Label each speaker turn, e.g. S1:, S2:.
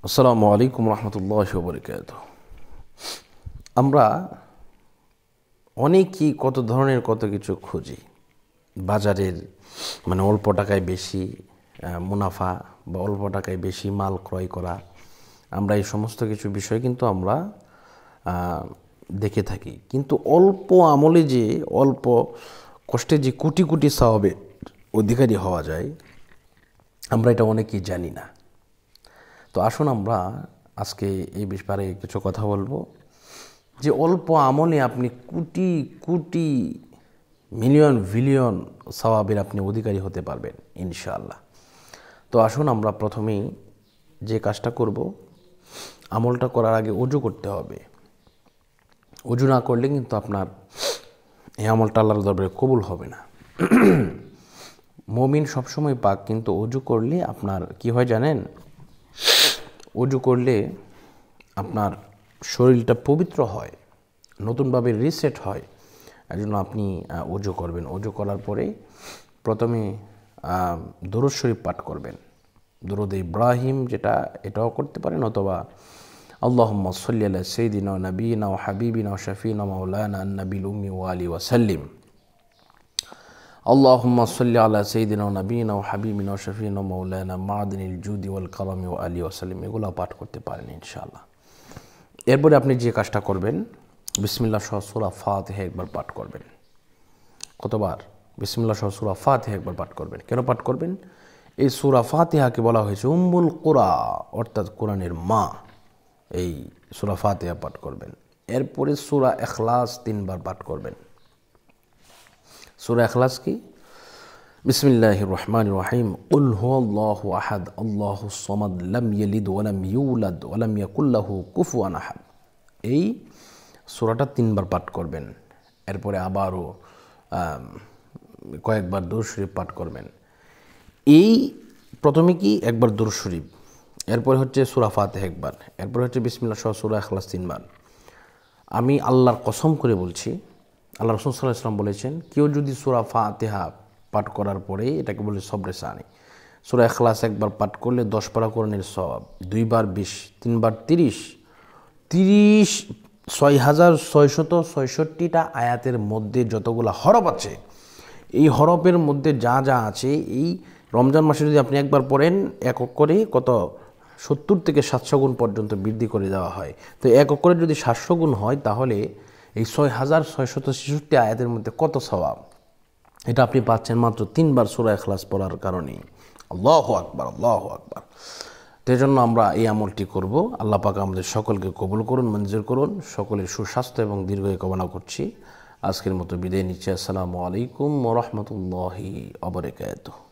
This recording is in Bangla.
S1: আসসালামু আলাইকুম রহমতুল্লাহি ওয়া বারাকাতুহু। আমরা অনেকেই কত ধরনের কত কিছু খুঁজি বাজারের, মানে অল্প টাকায় বেশি মুনাফা বা অল্প টাকায় বেশি মাল ক্রয় করা। আমরা এই সমস্ত কিছু বিষয় কিন্তু আমরা দেখে থাকি, কিন্তু অল্প আমলে যে অল্প কষ্টে যে কোটি কোটি সওয়াবের অধিকারী হওয়া যায়, আমরা এটা অনেকেই জানি না। তো আসুন আমরা আজকে এই ব্যাপারে কিছু কথা বলবো যে অল্প আমলে আপনি কোটি কোটি মিলিয়ন বিলিয়ন সওয়াবের আপনি অধিকারী হতে পারবেন ইনশাআল্লাহ। তো আসুন আমরা প্রথমেই যে কাজটা করব, আমলটা করার আগে ওযু করতে হবে। ওযু না করলে কিন্তু আপনার এই আমলটা আল্লাহর দরবারে কবুল হবে না। মুমিন সবসময় পাক, কিন্তু ওযু করলে আপনার কি হয় জানেন? ওযু করলে আপনার শরীরটা পবিত্র হয়, নতুনভাবে রিসেট হয়। এই জন্য আপনি ওযু করবেন। ওযু করার পরে প্রথমে দুরূদ শরীফ পাঠ করবেন। দুরূদ ইব্রাহিম, যেটা এটাও করতে পারেন, অথবা আল্লাহুম্মা সাল্লি আলা সাইয়্যিদিনা ওয়া নাবিয়িনা ওয়া হাবিবিনা ওয়া শাফিনা মাওলানা আন-নাবিয়্যিল উম্মি ওয়া আলিহি ওয়া সাল্লিম। আল্লাহুম্মা সাল্লি আলা সাইয়্যিদিনা ওয়া নাবিয়িনা ওয়া হাবিবিনা ওয়া শাফিনা মাওলানা মা'দিনিল জুদি ওয়াল কারামি ওয়া আলিহি ওয়া সাল্লিম। এগুলো পাঠ করতে পারেন ইনশাআল্লাহ। এরপরে আপনি যে কাজটা করবেন, বিসমিল্লাহ সহ সূরা ফাতিহা একবার পাঠ করবেন। কতবার? বিসমিল্লাহ সহ সূরা ফাতিহা একবার পাঠ করবেন। কেন পাঠ করবেন? এই সূরা ফাতিহাকে বলা হয়েছে উম্মুল কুরআ, অর্থাৎ কোরআনের মা। এই সূরা ফাতিহা পাঠ করবেন। এরপরে সূরা ইখলাস 3 বার পাঠ করবেন। সূরা ইখলাস কি? বিসমিল্লাহির রহমানির রহিম, কুল হুয়াল্লাহু আহাদ আল্লাহুস সামাদ লাম ইয়ালিদ ওয়া লাম ইউলাদ ওয়া লাম ইয়াকুল লাহু কুফুয়ান আহাদ। এই সূরাটা 3 বার পাঠ করবেন। এরপরে আবারও কয়েকবার দুরূদ শরীফ পাঠ করবেন। এই প্রথমে কি একবার দুরূদ শরীফ, এরপরে হচ্ছে সূরা ফাতিহা একবার, এরপরে হচ্ছে বিসমিল্লাহ সহ সূরা ইখলাস 3 বার। আমি আল্লাহর কসম করে বলছি, আল্লাহ রাসূল সাল্লাল্লাহু আলাইহি ওয়াসাল্লাম বলেছেন, কেউ যদি সূরা ফাতিহা পাঠ করার পরে, এটাকে বলে সবরে সানি, সূরা ইখলাস একবার পাঠ করলে 10 পারা কোরআনের সওয়াব, 2 বার 20, 3 বার 30, 6,666টা আয়াতের মধ্যে যতগুলো হরফ আছে, এই হরফের মধ্যে যা যা আছে, এই রমজান মাসে যদি আপনি একবার পড়েন, এক করে কত 70 থেকে 700 গুণ পর্যন্ত বৃদ্ধি করে দেওয়া হয়। তো এক করে যদি 700 গুণ হয়, তাহলে এই 6,666 আয়াতের মধ্যে কত সওয়াব, এটা আপনি পাচ্ছেন মাত্র 3 বার সূরা ইখলাস পড়ার কারণে। আল্লাহু আকবার, আল্লাহু আকবার। সেই জন্য আমরা এই আমলটি করব। আল্লাহ পাক আমাদের সকলকে কবুল করুন, মঞ্জুর করুন। সকলের সুস্বাস্থ্য এবং দীর্ঘায়ু কামনা করছি। আজকের মতো বিদায় নিচ্ছি। আসসালামু আলাইকুম ওয়া রাহমাতুল্লাহি ওয়া বারাকাতুহু।